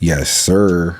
Yes, sir.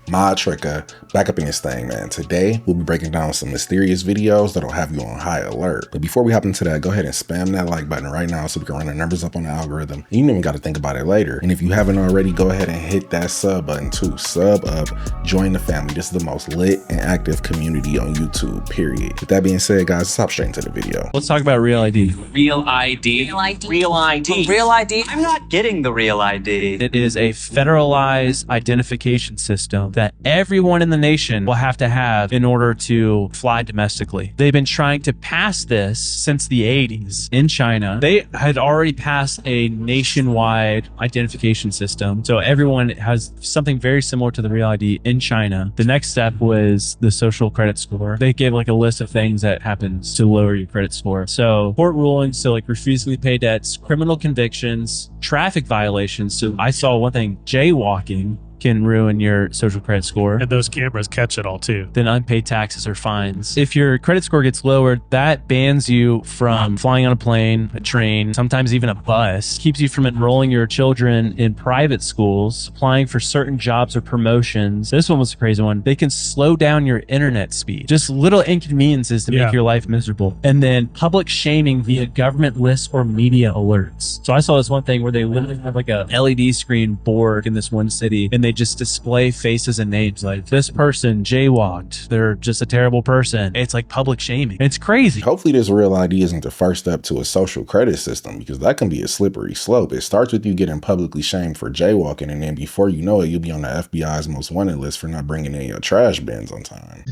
Mod Tricka, back up in this thing, man. Today, we'll be breaking down some mysterious videos that'll have you on high alert. But before we hop into that, go ahead and spam that like button right now so we can run the numbers up on the algorithm. And you don't even got to think about it later. And if you haven't already, go ahead and hit that sub button too. Sub up, join the family. This is the most lit and active community on YouTube, period. With that being said, guys, let's hop straight into the video. Let's talk about Real ID. Real ID? Real ID? Real ID? Real ID? I'm not getting the Real ID. It is a federalized identification system that everyone in the nation will have to have in order to fly domestically. They've been trying to pass this since the 80s in China. They had already passed a nationwide identification system. So everyone has something very similar to the Real ID in China. The next step was the social credit score. They gave like a list of things that happens to lower your credit score. So court rulings, so like refusing to pay debts, criminal convictions, traffic violations. So I saw one thing, jaywalking can ruin your social credit score. And those cameras catch it all too. Then unpaid taxes or fines. If your credit score gets lowered, that bans you from flying on a plane, a train, sometimes even a bus. Keeps you from enrolling your children in private schools, applying for certain jobs or promotions. This one was a crazy one. They can slow down your internet speed. Just little inconveniences to make your life miserable. And then public shaming via government lists or media alerts. So I saw this one thing where they literally have like a LED screen board in this one city, and they just display faces and names like this person jaywalked, they're just a terrible person. It's like public shaming. It's crazy. Hopefully this Real ID isn't the first step to a social credit system, because that can be a slippery slope. It starts with you getting publicly shamed for jaywalking, and then before you know it, you'll be on the FBI's most wanted list for not bringing in your trash bins on time.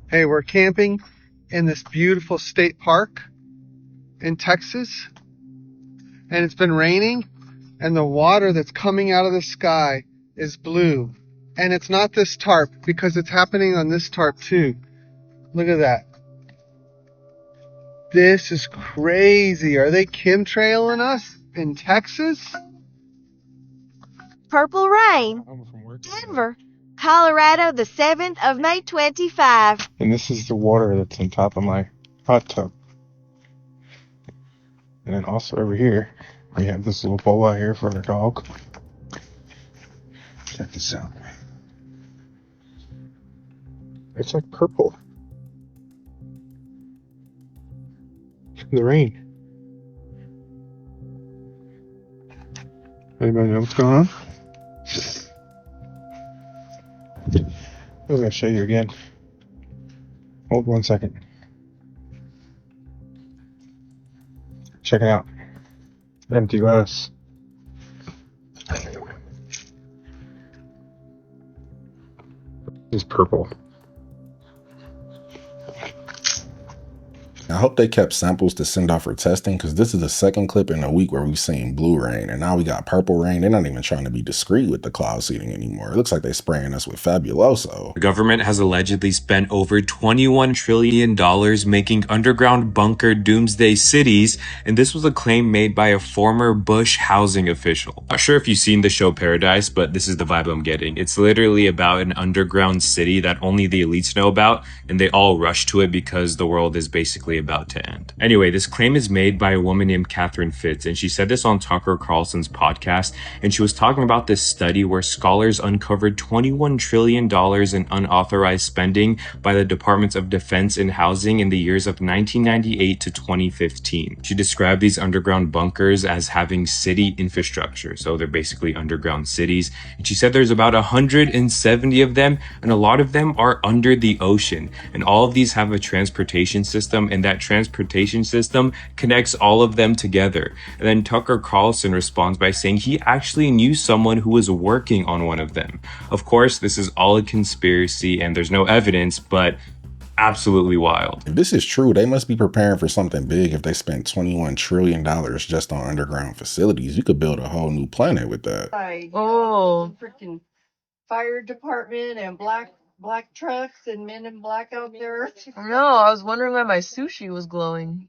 Hey, we're camping in this beautiful state park in Texas, and it's been raining, and the water that's coming out of the sky is blue. And it's not this tarp, because it's happening on this tarp too. Look at that. This is crazy. Are they chemtrailing us in Texas? Purple rain. Denver, Colorado, the 7th of May, 25. And this is the water that's on top of my hot tub. And then also over here, we have this little bowl out here for our dog. Check this out. It's like purple. The rain. Anybody know what's going on? I'm going to show you again. Hold 1 second. Check it out. Empty glass. Is purple. I hope they kept samples to send off for testing, because this is the second clip in a week where we've seen blue rain, and now we got purple rain. They're not even trying to be discreet with the cloud seeding anymore. It looks like they're spraying us with Fabuloso. The government has allegedly spent over $21 trillion making underground bunker doomsday cities, and this was a claim made by a former Bush housing official. Not sure if you've seen the show Paradise, but this is the vibe I'm getting. It's literally about an underground city that only the elites know about, and they all rush to it because the world is basically about to end. Anyway, this claim is made by a woman named Catherine Fitz, and she said this on Tucker Carlson's podcast, and she was talking about this study where scholars uncovered $21 trillion in unauthorized spending by the Departments of Defense and Housing in the years of 1998 to 2015. She described these underground bunkers as having city infrastructure, so they're basically underground cities, and she said there's about 170 of them, and a lot of them are under the ocean, and all of these have a transportation system, and that transportation system connects all of them together. And then Tucker Carlson responds by saying he actually knew someone who was working on one of them. Of course, this is all a conspiracy and there's no evidence, but absolutely wild. If this is true, they must be preparing for something big. If they spent $21 trillion just on underground facilities, you could build a whole new planet with that. Oh, freaking fire department and black trucks and men in black out there. No, I was wondering why my sushi was glowing.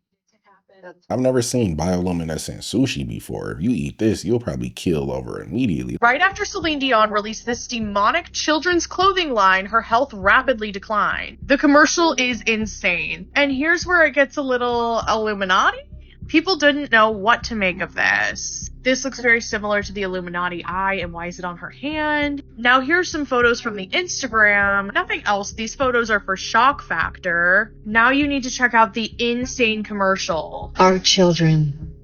I've never seen bioluminescent sushi before. If you eat this, you'll probably kill over immediately. Right after Celine Dion released this demonic children's clothing line, her health rapidly declined. The commercial is insane. And here's where it gets a little Illuminati. People didn't know what to make of this. This looks very similar to the Illuminati eye, and why is it on her hand? Now here's some photos from the Instagram. Nothing else, these photos are for shock factor. Now you need to check out the insane commercial. Our children,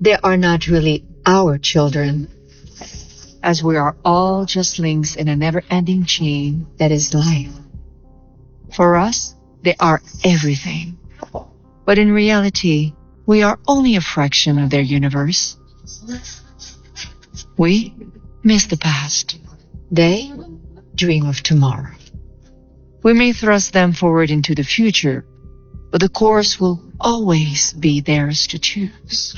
they are not really our children, as we are all just links in a never-ending chain that is life. For us, they are everything. But in reality, we are only a fraction of their universe. We miss the past. They dream of tomorrow. We may thrust them forward into the future, but the course will always be theirs to choose.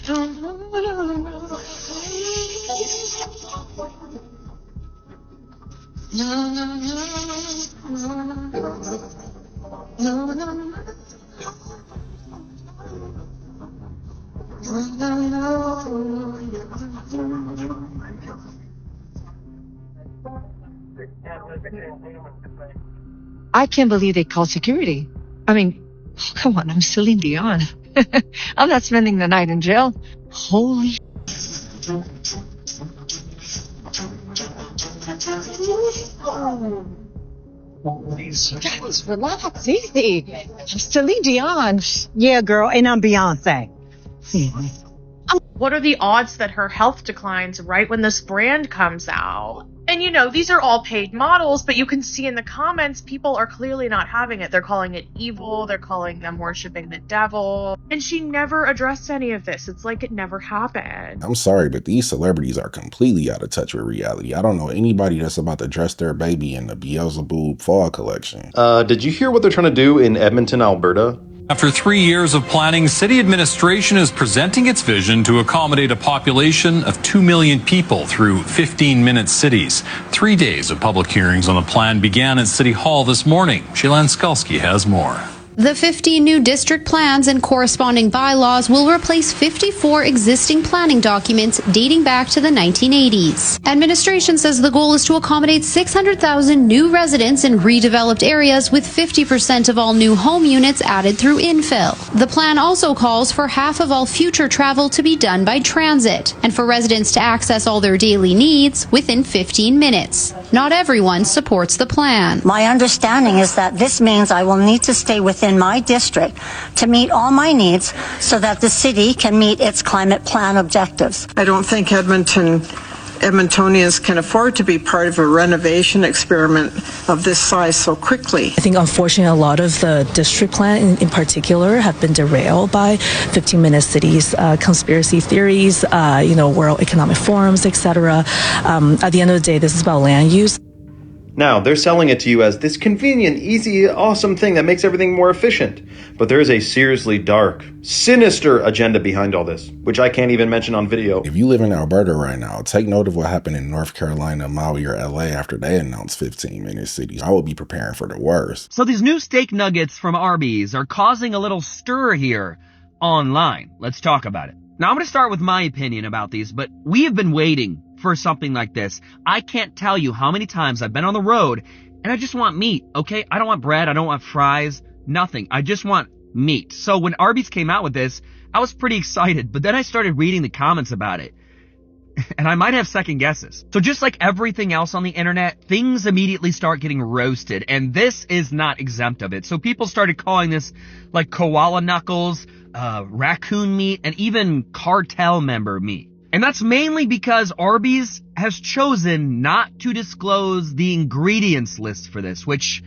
I can't believe they called security. I mean, come on, I'm Celine Dion. I'm not spending the night in jail. Holy guys, relax, easy. I'm Celine Dion. Yeah, girl, and I'm Beyonce. What are the odds that her health declines right when this brand comes out? And you know, these are all paid models, but you can see in the comments, people are clearly not having it. They're calling it evil. They're calling them worshiping the devil. And she never addressed any of this. It's like it never happened. I'm sorry, but these celebrities are completely out of touch with reality. I don't know anybody that's about to dress their baby in the Beelzebub fall collection. Did you hear what they're trying to do in Edmonton, Alberta? After 3 years of planning, city administration is presenting its vision to accommodate a population of 2 million people through 15-minute cities. 3 days of public hearings on the plan began at City Hall this morning. Shailen Skulski has more. The 15 new district plans and corresponding bylaws will replace 54 existing planning documents dating back to the 1980s. Administration says the goal is to accommodate 600,000 new residents in redeveloped areas, with 50% of all new home units added through infill. The plan also calls for half of all future travel to be done by transit, and for residents to access all their daily needs within 15 minutes. Not everyone supports the plan. My understanding is that this means I will need to stay within my district to meet all my needs so that the city can meet its climate plan objectives. I don't think Edmontonians can afford to be part of a renovation experiment of this size so quickly. I think unfortunately a lot of the district plan in particular have been derailed by 15-minute cities, conspiracy theories, World Economic Forums, etc. At the end of the day, this is about land use. Now, they're selling it to you as this convenient, easy, awesome thing that makes everything more efficient. But there is a seriously dark, sinister agenda behind all this, which I can't even mention on video. If you live in Alberta right now, take note of what happened in North Carolina, Maui, or LA after they announced 15-minute cities. I would be preparing for the worst. So these new steak nuggets from Arbys are causing a little stir here online. Let's talk about it. Now, I'm going to start with my opinion about these, but we have been waiting for something like this. I can't tell you how many times I've been on the road and I just want meat, okay? I don't want bread, I don't want fries, nothing. I just want meat. So when Arbys came out with this, I was pretty excited, but then I started reading the comments about it. And I might have second guesses. So just like everything else on the internet, things immediately start getting roasted, and this is not exempt of it. So people started calling this like koala knuckles, raccoon meat, and even cartel member meat. And that's mainly because Arbys has chosen not to disclose the ingredients list for this, which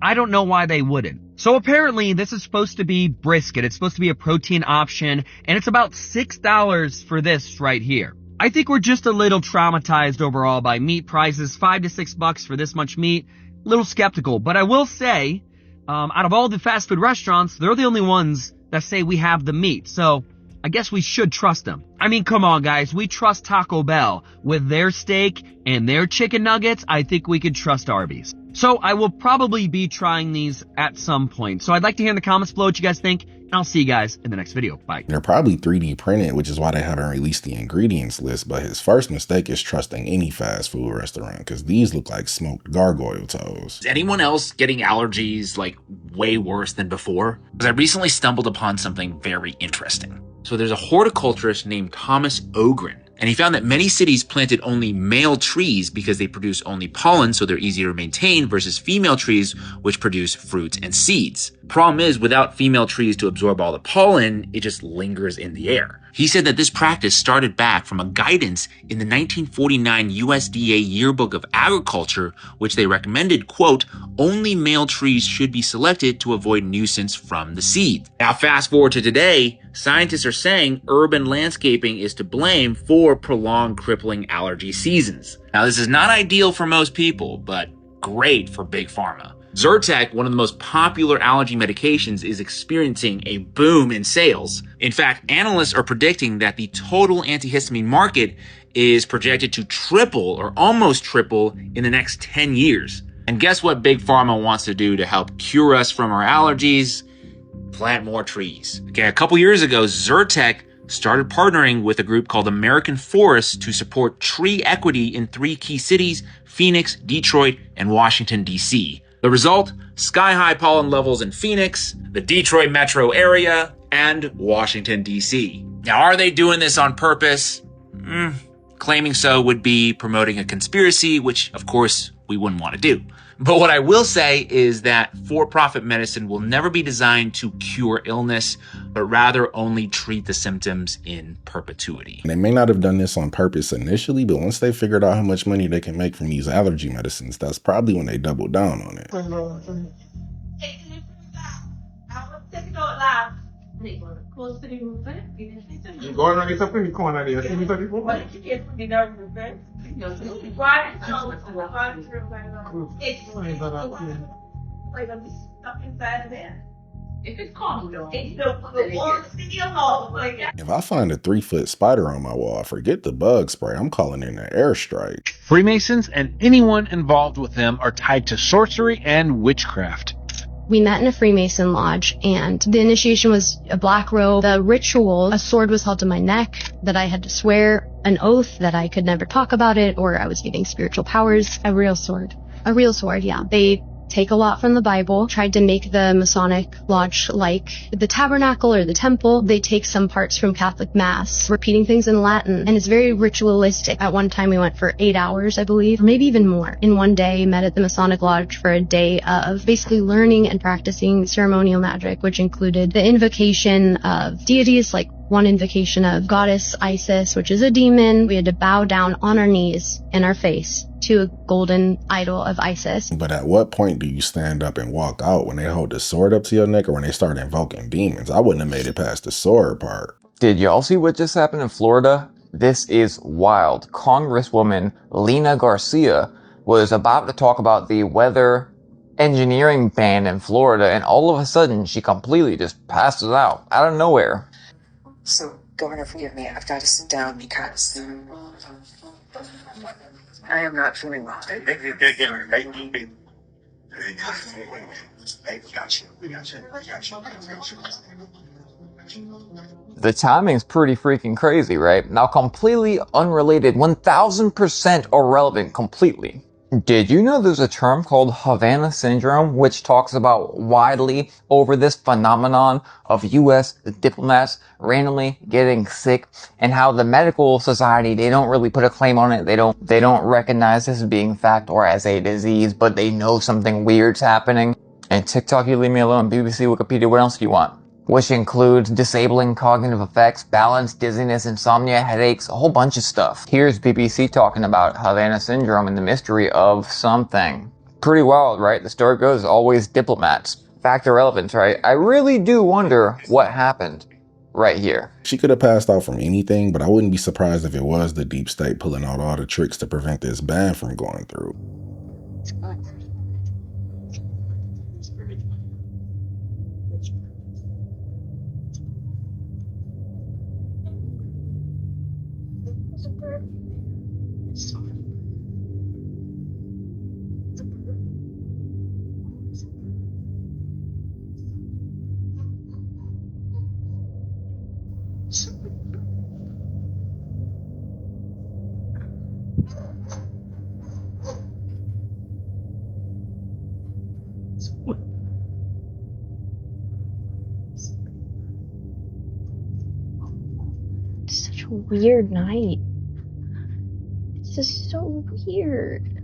I don't know why they wouldn't. So apparently this is supposed to be brisket. It's supposed to be a protein option, and it's about $6 for this right here. I think we're just a little traumatized overall by meat prices. $5 to $6 for this much meat. A little skeptical, but I will say, out of all the fast food restaurants, they're the only ones that say we have the meat. So I guess we should trust them. I mean, come on, guys. We trust Taco Bell with their steak and their chicken nuggets. I think we could trust Arbys. So I will probably be trying these at some point. So I'd like to hear in the comments below what you guys think. And I'll see you guys in the next video. Bye. They're probably 3D printed, which is why they haven't released the ingredients list. But his first mistake is trusting any fast food restaurant, because these look like smoked gargoyle toes. Is anyone else getting allergies like way worse than before? Because I recently stumbled upon something very interesting. So there's a horticulturist named Thomas Ogren, and he found that many cities planted only male trees because they produce only pollen, so they're easier to maintain, versus female trees, which produce fruits and seeds. Problem is, without female trees to absorb all the pollen, it just lingers in the air. He said that this practice started back from a guidance in the 1949 USDA Yearbook of Agriculture, which they recommended, quote, only male trees should be selected to avoid nuisance from the seed. Now, fast forward to today, scientists are saying urban landscaping is to blame for prolonged crippling allergy seasons. Now, this is not ideal for most people, but great for Big Pharma. Zyrtec, one of the most popular allergy medications, is experiencing a boom in sales. In fact, analysts are predicting that the total antihistamine market is projected to triple or almost triple in the next 10 years. And guess what Big Pharma wants to do to help cure us from our allergies? Plant more trees. Okay, a couple years ago, Zyrtec started partnering with a group called American Forests to support tree equity in 3 key cities: Phoenix, Detroit, and Washington, D.C. The result? Sky-high pollen levels in Phoenix, the Detroit metro area, and Washington, D.C. Now, are they doing this on purpose? Claiming so would be promoting a conspiracy, which, of course, we wouldn't want to do. But what I will say is that for-profit medicine will never be designed to cure illness, but rather only treat the symptoms in perpetuity. They may not have done this on purpose initially, but once they figured out how much money they can make from these allergy medicines, that's probably when they doubled down on it. If I find a 3-foot spider on my wall, forget the bug spray, I'm calling in an airstrike. Freemasons and anyone involved with them are tied to sorcery and witchcraft. We met in a Freemason lodge, and the initiation was a black robe. The ritual, a sword was held to my neck that I had to swear an oath that I could never talk about it, or I was getting spiritual powers. A real sword. A real sword, yeah. They take a lot from the Bible, tried to make the Masonic lodge like the tabernacle or the temple. They take some parts from Catholic Mass, repeating things in Latin, and it's very ritualistic. At one time we went for 8 hours, I believe, or maybe even more. In one day, met at the Masonic lodge for a day of basically learning and practicing ceremonial magic, which included the invocation of deities, like one invocation of goddess Isis, which is a demon. We had to bow down on our knees in our face to a golden idol of Isis. But at what point do you stand up and walk out? When they hold the sword up to your neck or when they start invoking demons? I wouldn't have made it past the sword part. Did y'all see what just happened in Florida? This is wild. Congresswoman Lena Garcia was about to talk about the weather engineering ban in Florida, and all of a sudden she completely just passes out of nowhere. So, Governor, forgive me, I've got to sit down because I am not feeling well. The timing's pretty freaking crazy, right? Now, completely unrelated, 1000% irrelevant completely. Did you know there's a term called Havana Syndrome, which talks about widely over this phenomenon of U.S. diplomats randomly getting sick, and how the medical society, they don't really put a claim on it. They don't recognize this as being fact or as a disease, but they know something weird's happening. And TikTok, you leave me alone. BBC, Wikipedia, what else do you want? Which includes disabling cognitive effects, balance, dizziness, insomnia, headaches, a whole bunch of stuff. Here's BBC talking about Havana Syndrome and the mystery of something. Pretty wild, right? The story goes, always diplomats. Fact or relevance, right? I really do wonder what happened right here. She could have passed out from anything, but I wouldn't be surprised if it was the deep state pulling out all the tricks to prevent this ban from going through. a weird night. This is so weird.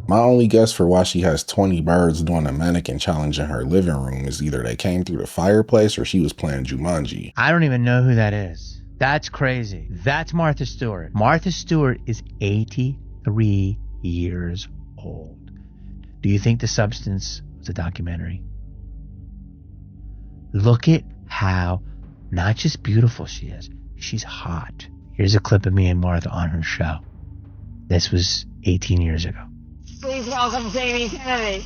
My only guess for why she has 20 birds doing a mannequin challenge in her living room is either they came through the fireplace or she was playing Jumanji. I don't even know who that is. That's crazy. That's Martha Stewart. Martha Stewart is 83 years old. Do you think The Substance was a documentary? Look at how not just beautiful she is, she's hot. Here's a clip of me and Martha on her show. This was 18 years ago. Please welcome Jamie Kennedy.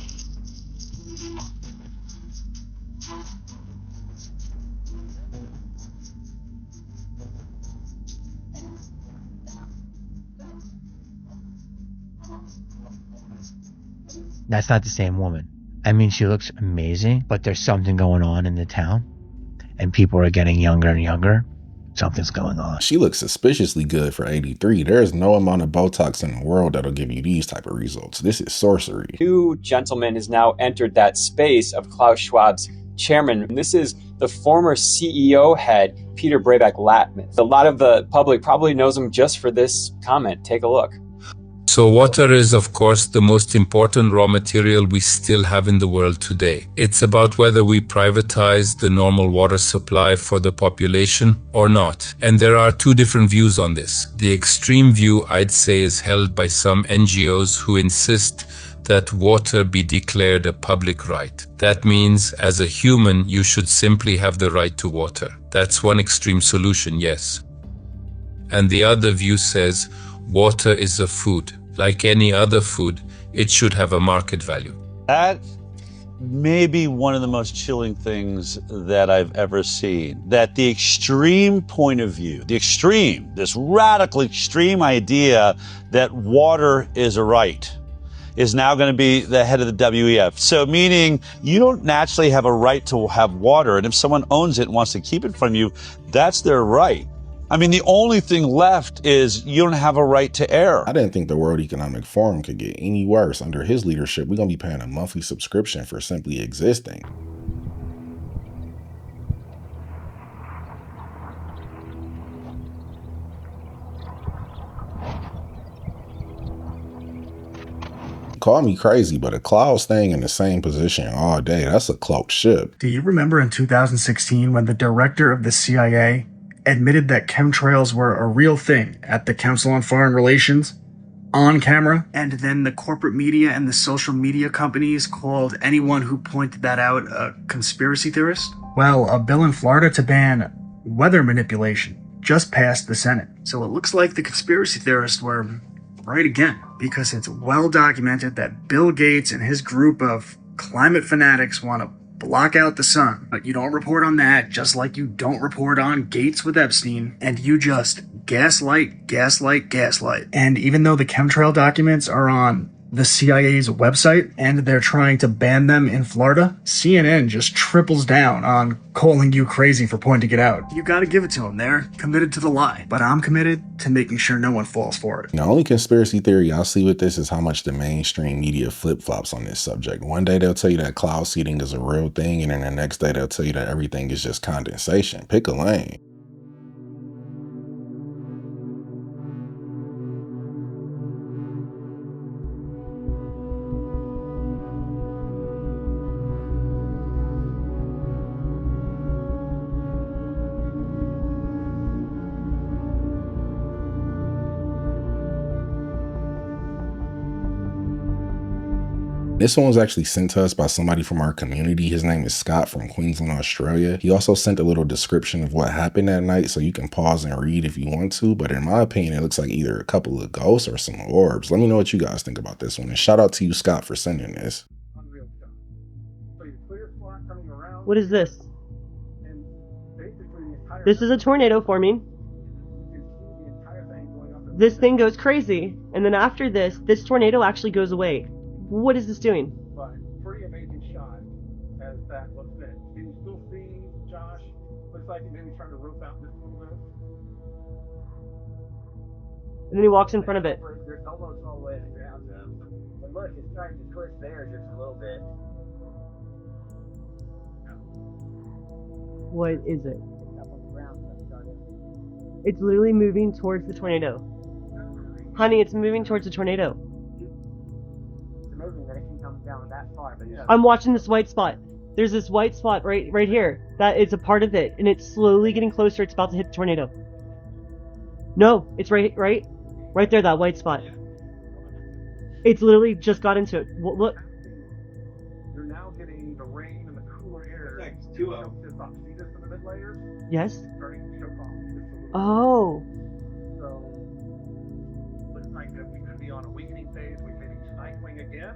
That's not the same woman. I mean, she looks amazing, but there's something going on in the town, and people are getting younger and younger. Something's going on. She looks suspiciously good for 83. There is no amount of Botox in the world that'll give you these type of results. This is sorcery. Two gentlemen has now entered that space of Klaus Schwab's chairman. And this is the former CEO head, Peter Brabeck-Latman. A lot of the public probably knows him just for this comment. Take a look. So water is, of course, the most important raw material we still have in the world today. It's about whether we privatize the normal water supply for the population or not. And there are two different views on this. The extreme view, I'd say, is held by some NGOs who insist that water be declared a public right. That means, as a human, you should simply have the right to water. That's one extreme solution, yes. And the other view says, water is a food. Like any other food, it should have a market value. That may be one of the most chilling things that I've ever seen. That the extreme point of view, this radical extreme idea that water is a right, is now going to be the head of the WEF. So meaning you don't naturally have a right to have water, and if someone owns it and wants to keep it from you, that's their right. I mean, the only thing left is you don't have a right to air. I didn't think the World Economic Forum could get any worse. Under his leadership, we're going to be paying a monthly subscription for simply existing. Call me crazy, but a cloud staying in the same position all day, that's a cloaked ship. Do you remember in 2016 when the director of the CIA admitted that chemtrails were a real thing at the Council on Foreign Relations on camera? And then the corporate media and the social media companies called anyone who pointed that out a conspiracy theorist? Well, a bill in Florida to ban weather manipulation just passed the Senate. So it looks like the conspiracy theorists were right again, because it's well documented that Bill Gates and his group of climate fanatics want to block out the sun. But you don't report on that, just like you don't report on Gates with Epstein, and you just gaslight, gaslight, gaslight. And even though the chemtrail documents are on the CIA's website and they're trying to ban them in Florida, CNN just triples down on calling you crazy for pointing it out. You gotta give it to them. They're committed to the lie, but I'm committed to making sure no one falls for it. The only conspiracy theory I'll see with this is how much the mainstream media flip-flops on this subject. One day they'll tell you that cloud seeding is a real thing, and then the next day they'll tell you that everything is just condensation. Pick a lane. This one was actually sent to us by somebody from our community. His name is Scott from Queensland, Australia. He also sent a little description of what happened that night, so you can pause and read if you want to. But in my opinion, it looks like either a couple of ghosts or some orbs. Let me know what you guys think about this one. And shout out to you, Scott, for sending this. What is this? This is a tornado forming. This thing goes crazy. And then after this tornado actually goes away. What is this doing? Pretty amazing shot as that looks in. Can you still see, Josh? Looks like he's maybe trying to rope out this little bit. And then he walks in front of it. There's almost all the way to the ground though. But look, it's trying to twist there just a little bit. What is it? It's up on the ground, so I started. It's literally moving towards the tornado. Honey, it's moving towards the tornado. It's amazing that it can come down that far, but yeah. I'm watching this white spot. There's this white spot right here. That is a part of it, and it's slowly getting closer. It's about to hit the tornado. No, it's right there, that white spot. It's literally just got into it. Look. You're now getting the rain and the cooler air. Thanks, 2 of them. See this in the mid layers? Yes. It's starting to choke off. Oh. So, looks like that we could be on a weakening phase. We may be cycling again.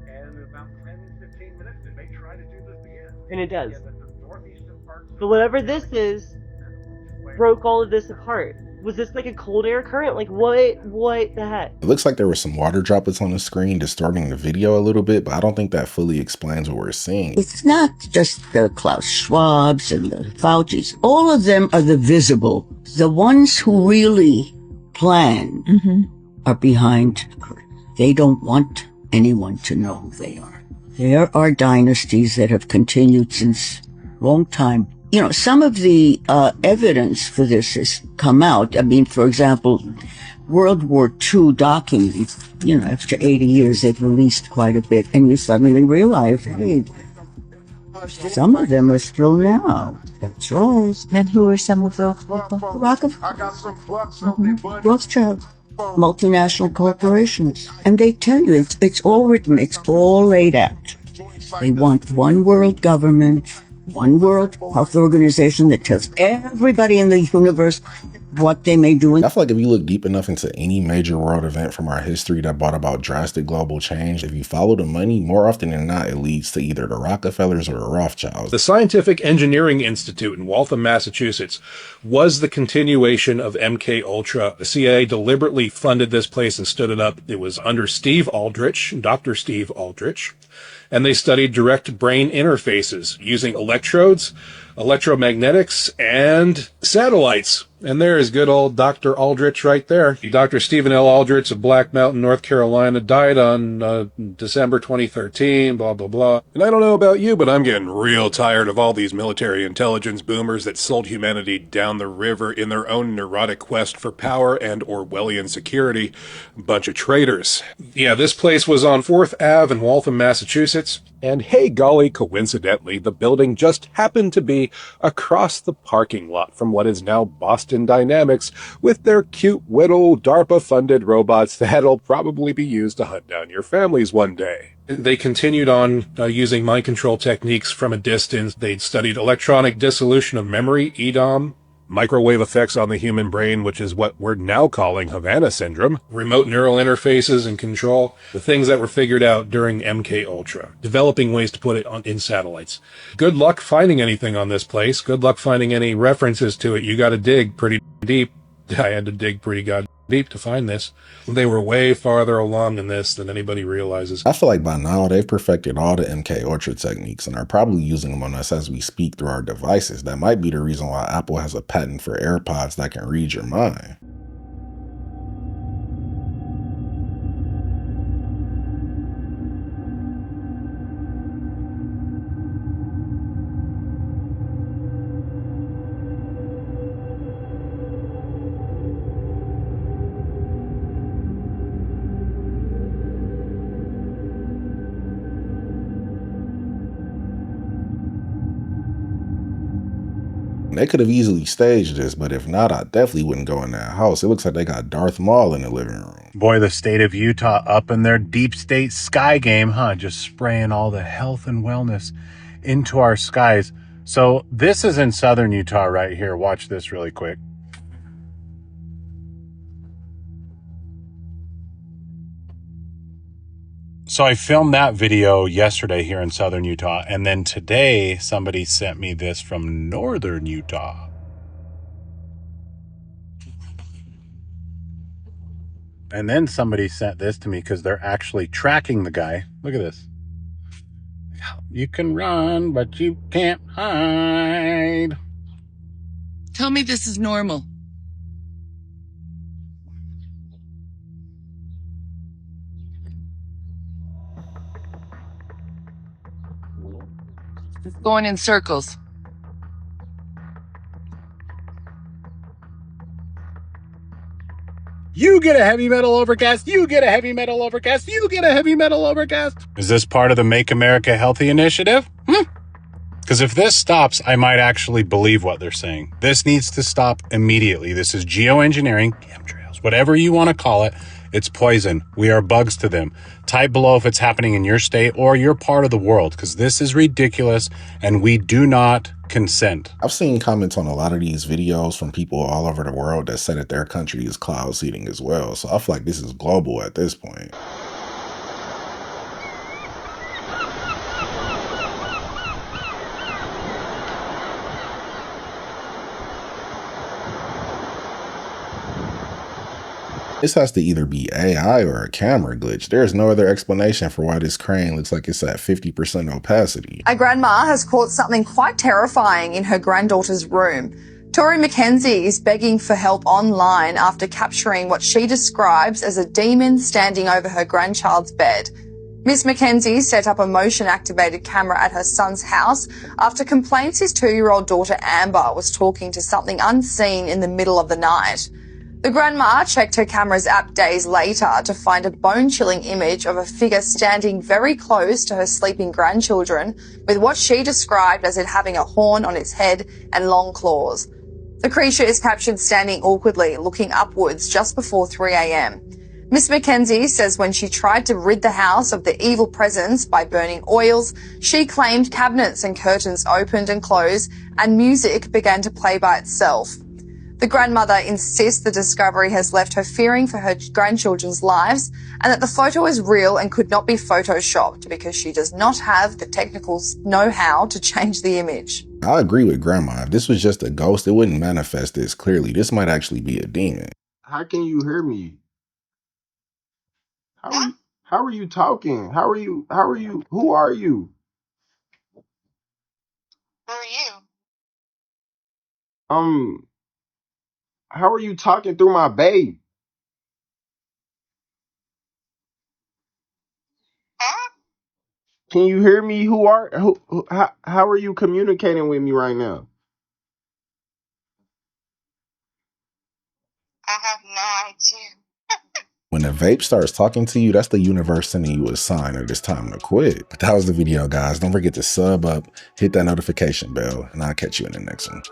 And in about 10, 15 minutes, it may try to do this again. And it does. Yeah, the northeastern parts. But whatever this is, broke all of this apart. Was this like a cold air current? Like what the heck? It looks like there were some water droplets on the screen distorting the video a little bit, but I don't think that fully explains what we're seeing. It's not just the Klaus Schwabs and the Faucis. All of them are the visible. The ones who really plan are behind the curtain. They don't want anyone to know who they are. There are dynasties that have continued since a long time. You know, some of the evidence for this has come out. I mean, for example, World War II documents, you know, after 80 years, they've released quite a bit. And you suddenly realize, hey, some of them are still now. That's right. And who are some of those people? Rothschild, multinational corporations. And they tell you, it's all written, it's all laid out. They want one world government, one World Health Organization that tells everybody in the universe what they may do. I feel like if you look deep enough into any major world event from our history that brought about drastic global change, if you follow the money, more often than not, it leads to either the Rockefellers or the Rothschilds. The Scientific Engineering Institute in Waltham, Massachusetts was the continuation of MK Ultra. The CIA deliberately funded this place and stood it up. It was under Steve Aldrich, Dr. Steve Aldrich, and they studied direct brain interfaces using electrodes, electromagnetics, and satellites. And there is good old Dr. Aldrich right there. Dr. Stephen L. Aldrich of Black Mountain, North Carolina, died on December 2013, blah, blah, blah. And I don't know about you, but I'm getting real tired of all these military intelligence boomers that sold humanity down the river in their own neurotic quest for power and Orwellian security. Bunch of traitors. Yeah, this place was on 4th Ave in Waltham, Massachusetts. And hey golly, coincidentally, the building just happened to be across the parking lot from what is now Boston Dynamics, with their cute little DARPA-funded robots that'll probably be used to hunt down your families one day. They continued on using mind control techniques from a distance. They'd studied electronic dissolution of memory, EDOM, microwave effects on the human brain, which is what we're now calling Havana Syndrome, remote neural interfaces and control, the things that were figured out during MK Ultra, developing ways to put it in satellites. Good luck finding anything on this place. Good luck finding any references to it. You got to dig pretty deep. I had to dig pretty goddamn deep to find this. They were way farther along in this than anybody realizes. I feel like by now they've perfected all the MK Ultra techniques and are probably using them on us as we speak through our devices. That might be the reason why Apple has a patent for AirPods that can read your mind. They could have easily staged this, but if not, I definitely wouldn't go in that house. It looks like they got Darth Maul in the living room. Boy, the state of Utah up in their deep state sky game, huh? Just spraying all the health and wellness into our skies. So this is in southern Utah right here. Watch this really quick. So I filmed that video yesterday here in southern Utah, and then today somebody sent me this from northern Utah. And then somebody sent this to me because they're actually tracking the guy. Look at this. You can run, but you can't hide. Tell me this is normal. It's going in circles. You get a heavy metal overcast. You get a heavy metal overcast. You get a heavy metal overcast. Is this part of the Make America Healthy initiative? Because if this stops, I might actually believe what they're saying. This needs to stop immediately. This is geoengineering, chemtrails, whatever you want to call it. It's poison. We are bugs to them. Type below if it's happening in your state or your part of the world, because this is ridiculous and we do not consent. I've seen comments on a lot of these videos from people all over the world that say that their country is cloud seeding as well. So I feel like this is global at this point. This has to either be AI or a camera glitch. There's no other explanation for why this crane looks like it's at 50% opacity. A grandma has caught something quite terrifying in her granddaughter's room. Tori McKenzie is begging for help online after capturing what she describes as a demon standing over her grandchild's bed. Miss McKenzie set up a motion-activated camera at her son's house after complaints his 2-year-old daughter Amber was talking to something unseen in the middle of the night. The grandma checked her camera's app days later to find a bone-chilling image of a figure standing very close to her sleeping grandchildren with what she described as it having a horn on its head and long claws. The creature is captured standing awkwardly, looking upwards just before 3 a.m. Miss McKenzie says when she tried to rid the house of the evil presence by burning oils, she claimed cabinets and curtains opened and closed and music began to play by itself. The grandmother insists the discovery has left her fearing for her grandchildren's lives and that the photo is real and could not be photoshopped because she does not have the technical know-how to change the image. I agree with Grandma. If this was just a ghost, it wouldn't manifest this clearly. This might actually be a demon. How can you hear me? How are you talking? How are you? Who are you? Who are you? How are you talking through my babe? Huh? Can you hear me? How are you communicating with me right now? I have no idea. When a vape starts talking to you, that's the universe sending you a sign that it's time to quit. But that was the video, guys. Don't forget to sub up, hit that notification bell, and I'll catch you in the next one.